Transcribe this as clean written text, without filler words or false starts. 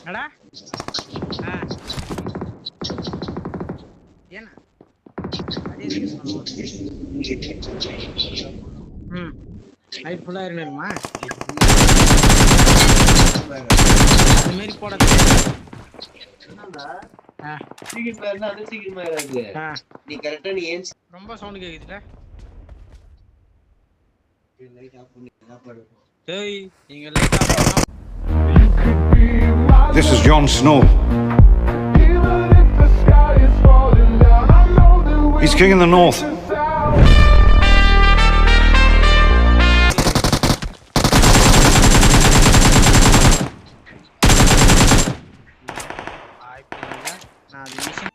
அடா ஏன்னா அதே லைட் ஃபுல்லாக இருக்கணுமா அது மாரி போட நீ கரெக்டா நீ ஏன் ரொம்ப சவுண்ட் கேக்குதுல டேய் நீங்க லைட் ஆஃப் பண்ணா This is Jon Snow. He's king in the north. நான் அது மிஷின்